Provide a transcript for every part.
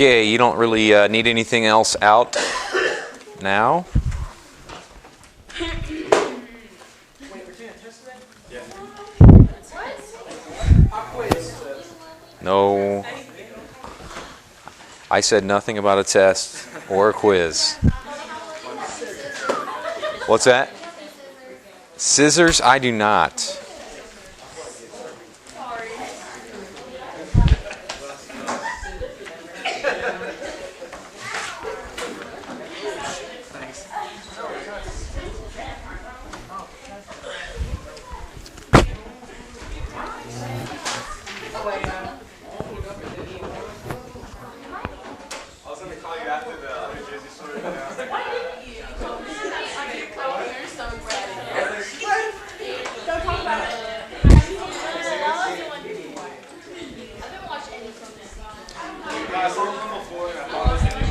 Okay, you don't really need anything else out now? No. I said nothing about a test or a quiz. What's that? Scissors? I do not.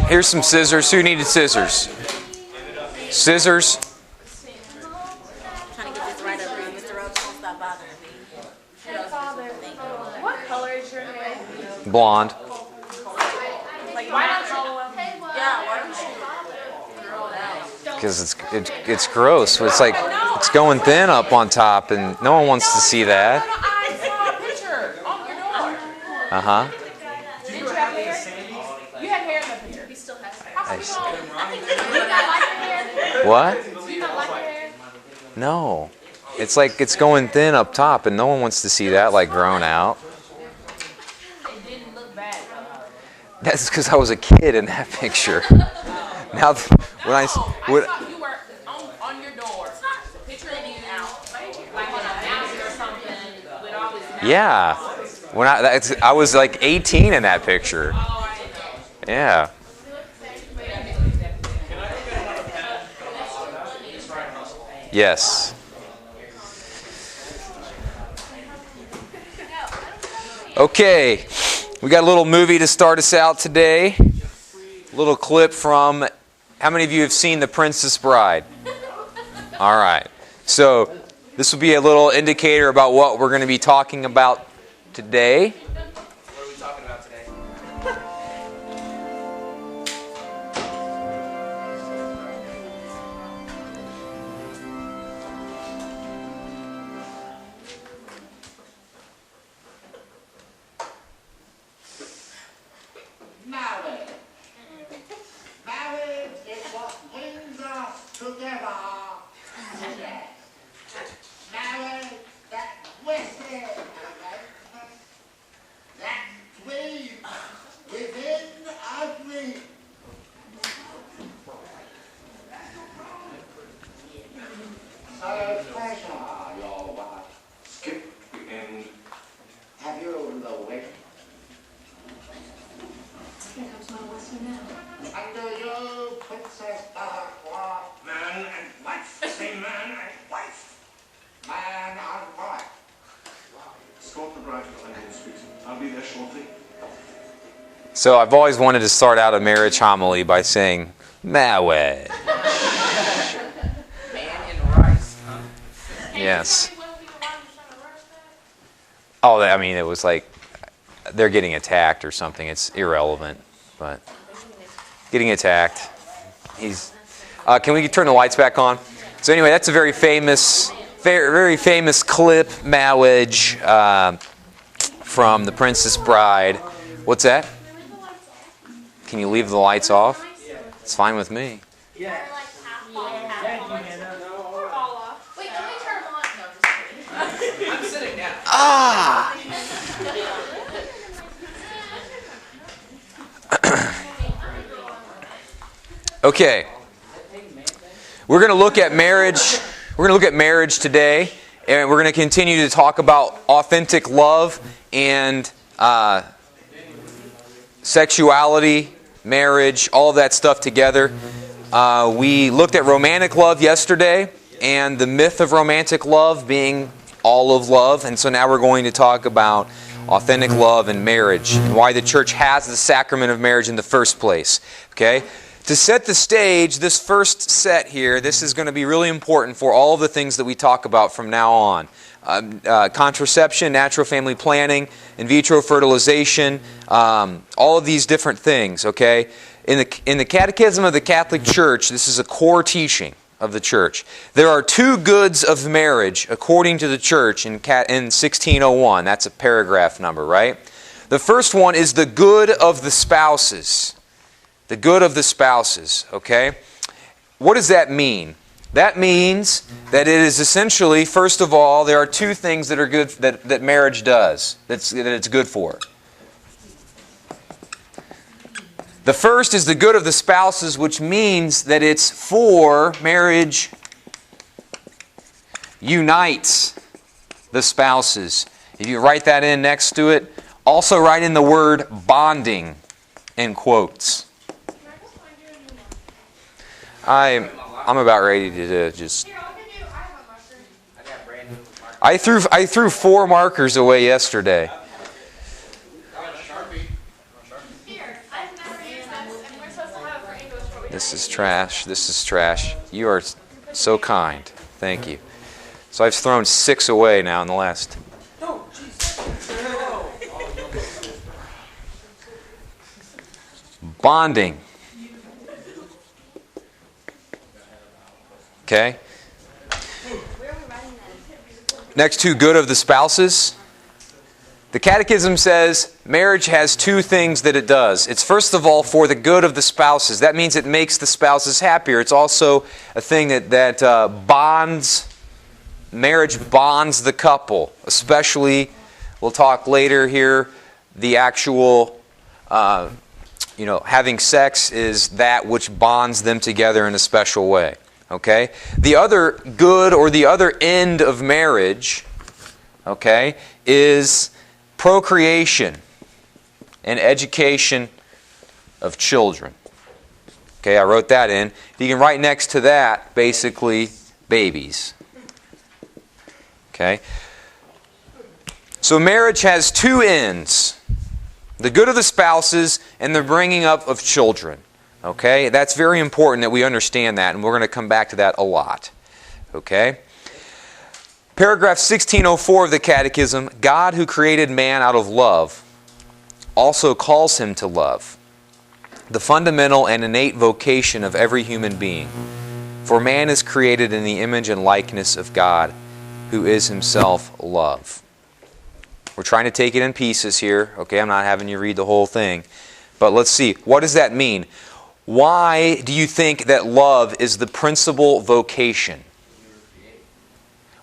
Here's some scissors. Who needed scissors? Scissors? Trying to get this right over here. Mr. Rhodes won't stop bothering me. What color is your hair? Blonde. Like, why don't Hollowell? Yeah, why don't you roll it out? Because it's gross. It's like it's going thin up on top, and no one wants to see that. I saw a picture on your door. Uh-huh. Did you have hair? You had hair in the picture. He still has hair. Do you not like your hair? What? Do you not like your hair? No. It's like it's going thin up top, and no one wants to see that like grown out. It didn't look bad though. That's because I was a kid in that picture. Now, when I thought you were on your door. The picture of you out, like on a mountain or something with all this. yeah, when I was like 18 in that picture. Yeah. Yes. Okay, we got a little movie to start us out today. A little clip from, how many of you have seen The Princess Bride? All right. So this will be a little indicator about what we're going to be talking about today. What are we talking about today? Marriage. Marriage is what brings us together. Marriage, that twisted arrangement, that dream within a dream. So pleasure, your wife. Skip the end. Have you the wit? Under you, Princess Butterfly. Man and wife. Say man and wife. Man and wife. Escort the bride to London Street. I'll be there shortly. So I've always wanted to start out a marriage homily by saying, marriage. Man and rice, huh? Yes. Oh, I mean, it was like they're getting attacked or something. It's irrelevant, but getting attacked. Can we turn the lights back on? So anyway, that's a very famous clip, marriage, from The Princess Bride. What's that? Can you leave the lights off? It's fine with me. Yeah. Wait, let me turn them on. No, just kidding. I'm sitting down. Ah! Okay. We're going to look at marriage. We're going to look at marriage today, and we're going to continue to talk about authentic love and sexuality, marriage, all of that stuff together. We looked at romantic love yesterday and the myth of romantic love being all of love, and so now we're going to talk about authentic love and marriage and why the church has the sacrament of marriage in the first place. Okay? To set the stage, this first set here, this is going to be really important for all of the things that we talk about from now on. contraception, natural family planning, in vitro fertilization, all of these different things, okay? In the Catechism of the Catholic Church, this is a core teaching of the Church. There are two goods of marriage, according to the Church, in 1601. That's a paragraph number, right? The first one is the good of the spouses. The good of the spouses, okay? What does that mean? That means that it is essentially, first of all, there are two things that are good that marriage does, that it's good for. The first is the good of the spouses, which means that it's for marriage unites the spouses. If you write that in next to it, also write in the word bonding in quotes. I'm about ready to just... I threw 4 markers away yesterday. This is trash. This is trash. You are so kind. Thank you. So I've thrown 6 away now in the last... Bonding. Okay? Next to good of the spouses. The Catechism says marriage has 2 things that it does. It's first of all for the good of the spouses. That means it makes the spouses happier. It's also a thing that bonds, marriage bonds the couple. Especially, we'll talk later here, the actual, having sex is that which bonds them together in a special way. Okay? The other good or the other end of marriage, okay, is procreation and education of children. Okay, I wrote that in. You can write next to that, basically, babies. Okay? So marriage has 2 ends. The good of the spouses and the bringing up of children. Okay? That's very important that we understand that, and we're going to come back to that a lot. Okay? Paragraph 1604 of the Catechism, God who created man out of love also calls him to love, the fundamental and innate vocation of every human being. For man is created in the image and likeness of God, who is himself love. We're trying to take it in pieces here. Okay, I'm not having you read the whole thing. But let's see. What does that mean? Why do you think that love is the principal vocation?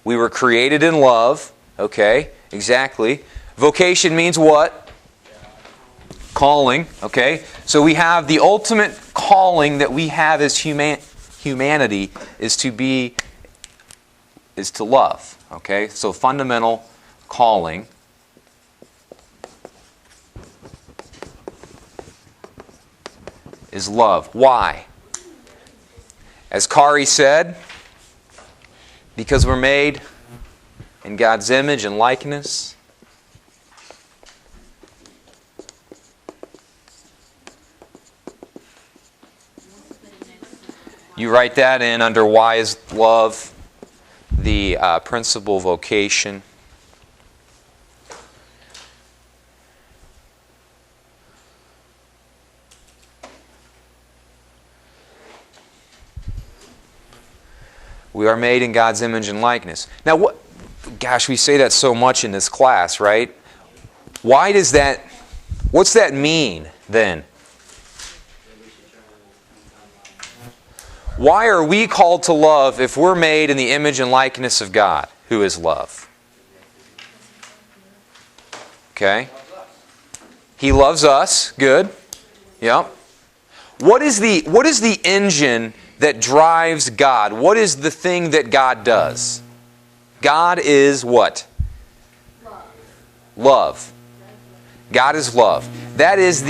We were created in love. Okay, exactly. Vocation means what? Calling. Okay, so we have the ultimate calling that we have as humanity is to love. Okay, so fundamental calling. Is love. Why? As Kari said, because we're made in God's image and likeness. You write that in under why is love the principal vocation. We are made in God's image and likeness. Now, gosh, we say that so much in this class, right? Why does that, what's that mean then? Why are we called to love if we're made in the image and likeness of God, who is love? Okay. He loves us. Good. Yep. What is the engine that drives God? What is the thing that God does? God is what? Love. God is love. That is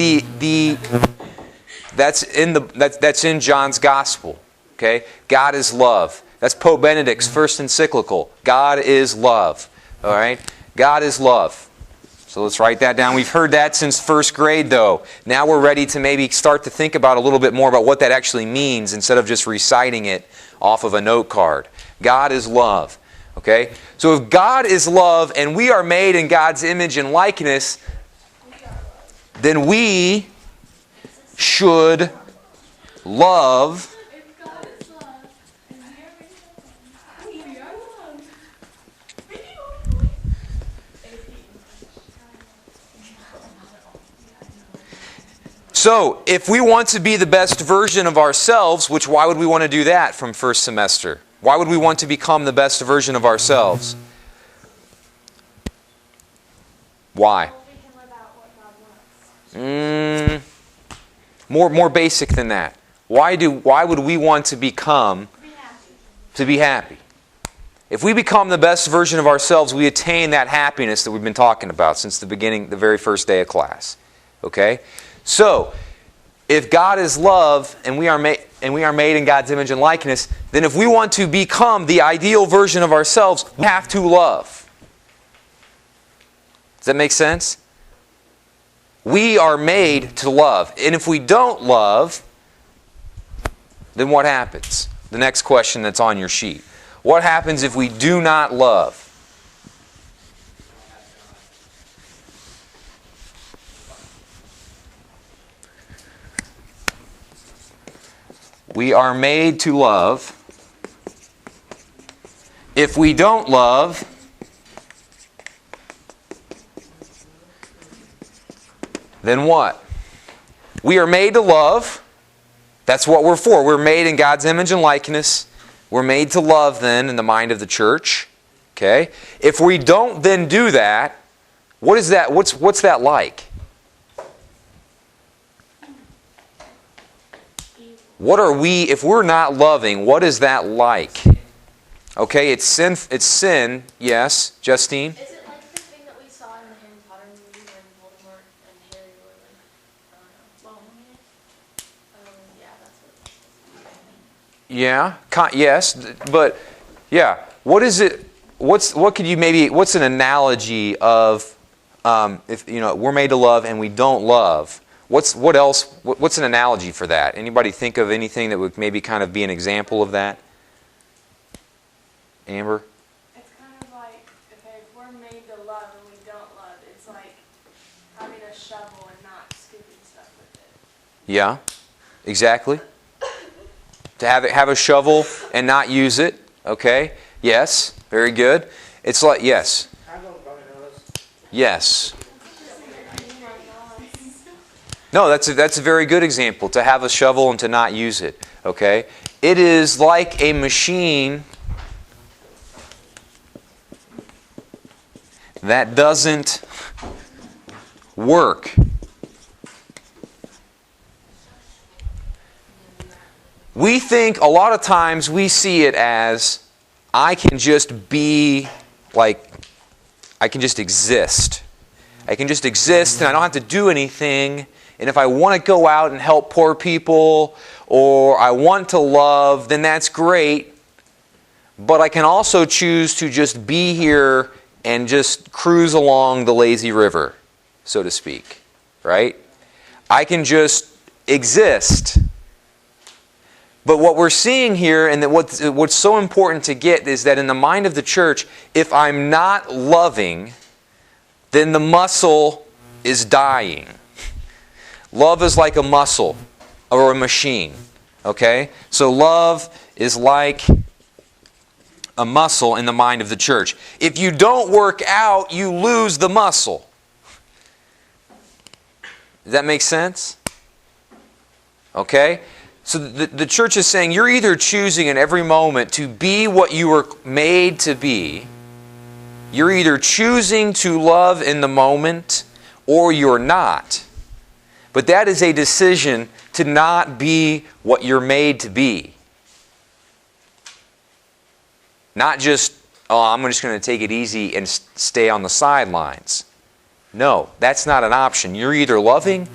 that's in John's Gospel. Okay? God is love. That's Pope Benedict's first encyclical. God is love. All right? God is love. So let's write that down. We've heard that since first grade, though. Now we're ready to maybe start to think about a little bit more about what that actually means instead of just reciting it off of a note card. God is love. Okay? So if God is love and we are made in God's image and likeness, then we should love. So, if we want to be the best version of ourselves, which why would we want to do that from first semester? Why would we want to become the best version of ourselves? Why? More basic than that. Why would we want to become to be happy? If we become the best version of ourselves, we attain that happiness that we've been talking about since the beginning, the very first day of class. Okay? So, if God is love and we are made in God's image and likeness, then if we want to become the ideal version of ourselves, we have to love. Does that make sense? We are made to love. And if we don't love, then what happens? The next question that's on your sheet. What happens if we do not love? We are made to love. If we don't love, then what? We are made to love. That's what we're for. We're made in God's image and likeness. We're made to love then in the mind of the church. Okay? If we don't then do that, what is that? What's that like? What are we, if we're not loving, what is that like? Okay, it's sin, yes. Justine? Is it like the thing that we saw in the Harry Potter movie when Voldemort and Harry were like, following it? Yeah, that's what it is. Yeah, yes, but yeah, what is it, what's an analogy of, if we're made to love and we don't love? What's an analogy for that? Anybody think of anything that would maybe kind of be an example of that? Amber? It's kind of like, okay, if we're made to love and we don't love, it's like having a shovel and not scooping stuff with it. Yeah, exactly. To have a shovel and not use it. Okay. Yes. Very good. It's like, yes. Yes. No, that's a very good example. To have a shovel and to not use it. Okay. It is like a machine that doesn't work. We think a lot of times we see it as I can just be like, I can just exist. I can just exist and I don't have to do anything. And if I want to go out and help poor people or I want to love, then that's great. But I can also choose to just be here and just cruise along the lazy river, so to speak. Right? I can just exist. But what we're seeing here, and that what's so important to get, is that in the mind of the church, if I'm not loving, then the muscle is dying. Love is like a muscle or a machine. Okay? So love is like a muscle in the mind of the church. If you don't work out, you lose the muscle. Does that make sense? Okay? So the church is saying you're either choosing in every moment to be what you were made to be. You're either choosing to love in the moment or you're not. But that is a decision to not be what you're made to be. Not just, I'm just going to take it easy and stay on the sidelines. No, that's not an option. You're either loving